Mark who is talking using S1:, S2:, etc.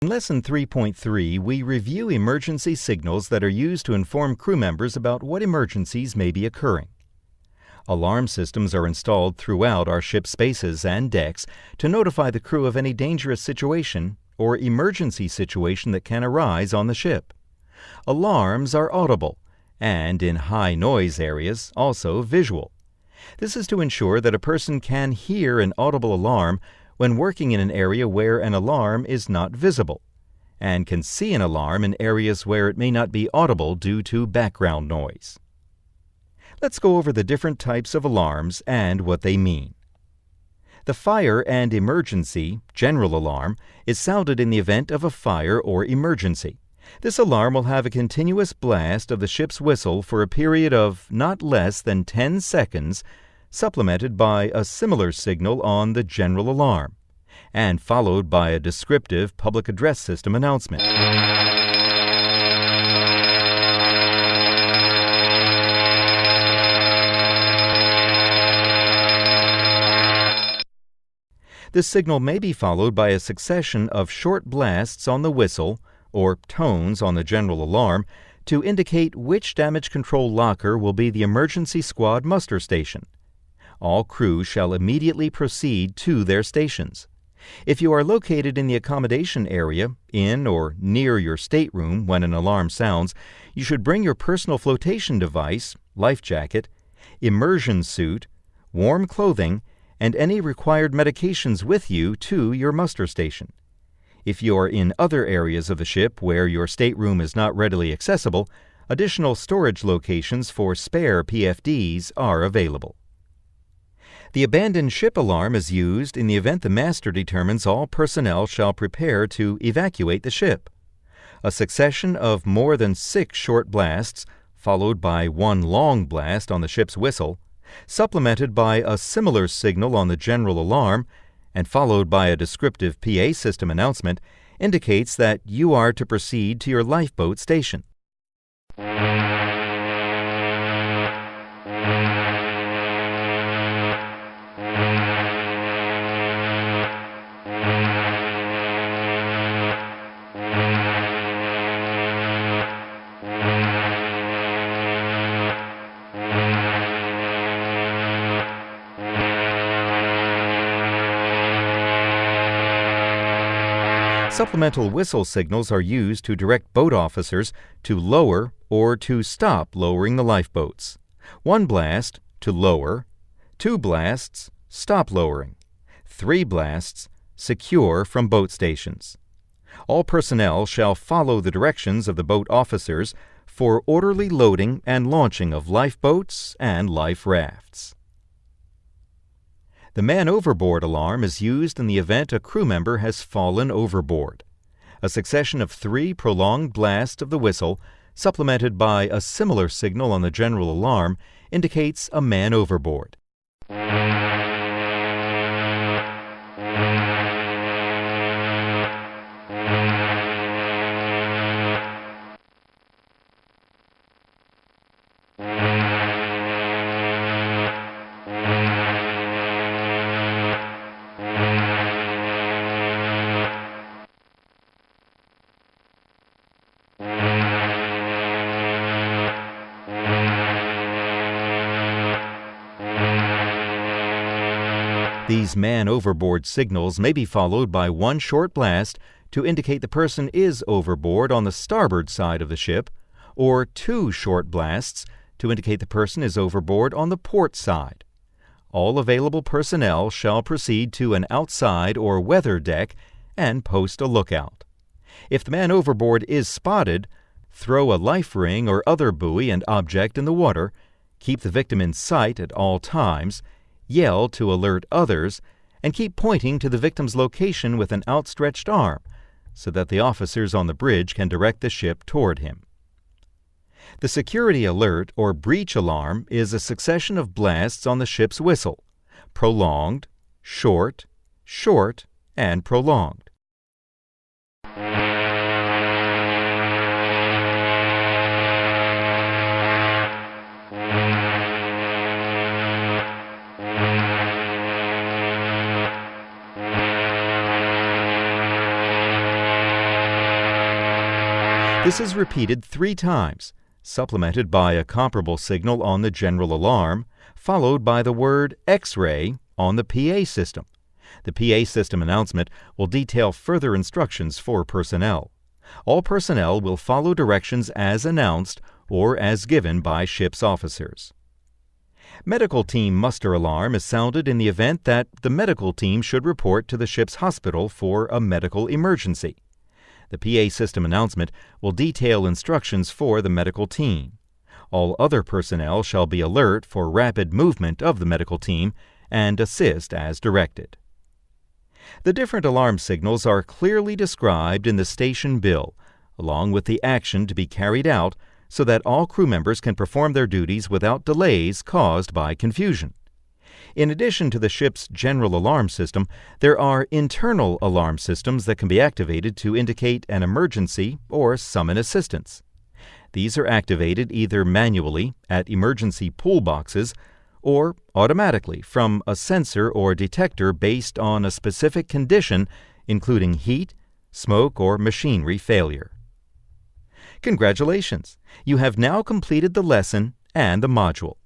S1: In Lesson 3.3, we review emergency signals that are used to inform crew members about what emergencies may be occurring. Alarm systems are installed throughout our ship's spaces and decks to notify the crew of any dangerous situation or emergency situation that can arise on the ship. Alarms are audible and, in high noise areas, also visual. This is to ensure that a person can hear an audible alarm when working in an area where an alarm is not visible, and can see an alarm in areas where it may not be audible due to background noise. Let's go over the different types of alarms and what they mean. The fire and emergency general alarm is sounded in the event of a fire or emergency. This alarm will have a continuous blast of the ship's whistle for a period of not less than 10 seconds, supplemented by a similar signal on the general alarm, and followed by a descriptive public address system announcement. This signal may be followed by a succession of short blasts on the whistle, or tones on the general alarm, to indicate which damage control locker will be the emergency squad muster station. All crew shall immediately proceed to their stations. If you are located in the accommodation area, in or near your stateroom when an alarm sounds, you should bring your personal flotation device, life jacket, immersion suit, warm clothing, and any required medications with you to your muster station. If you are in other areas of the ship where your stateroom is not readily accessible, additional storage locations for spare PFDs are available. The abandoned ship alarm is used in the event the master determines all personnel shall prepare to evacuate the ship. A succession of more than 6 short blasts, followed by one long blast on the ship's whistle, supplemented by a similar signal on the general alarm, and followed by a descriptive PA system announcement, indicates that you are to proceed to your lifeboat station. Supplemental whistle signals are used to direct boat officers to lower or to stop lowering the lifeboats. 1 blast, to lower. 2 blasts, stop lowering. 3 blasts, secure from boat stations. All personnel shall follow the directions of the boat officers for orderly loading and launching of lifeboats and life rafts. The man overboard alarm is used in the event a crew member has fallen overboard. A succession of 3 prolonged blasts of the whistle, supplemented by a similar signal on the general alarm, indicates a man overboard. These man overboard signals may be followed by 1 short blast to indicate the person is overboard on the starboard side of the ship, or 2 short blasts to indicate the person is overboard on the port side. All available personnel shall proceed to an outside or weather deck and post a lookout. If the man overboard is spotted, throw a life ring or other buoy and object in the water, keep the victim in sight at all times, yell to alert others, and keep pointing to the victim's location with an outstretched arm so that the officers on the bridge can direct the ship toward him. The security alert or breach alarm is a succession of blasts on the ship's whistle, prolonged, short, short, and prolonged. This is repeated 3 times, supplemented by a comparable signal on the general alarm, followed by the word X-ray on the PA system. The PA system announcement will detail further instructions for personnel. All personnel will follow directions as announced or as given by ship's officers. Medical team muster alarm is sounded in the event that the medical team should report to the ship's hospital for a medical emergency. The PA system announcement will detail instructions for the medical team. All other personnel shall be alert for rapid movement of the medical team and assist as directed. The different alarm signals are clearly described in the station bill, along with the action to be carried out so that all crew members can perform their duties without delays caused by confusion. In addition to the ship's general alarm system, there are internal alarm systems that can be activated to indicate an emergency or summon assistance. These are activated either manually at emergency pull boxes or automatically from a sensor or detector based on a specific condition, including heat, smoke, or machinery failure. Congratulations! You have now completed the lesson and the module.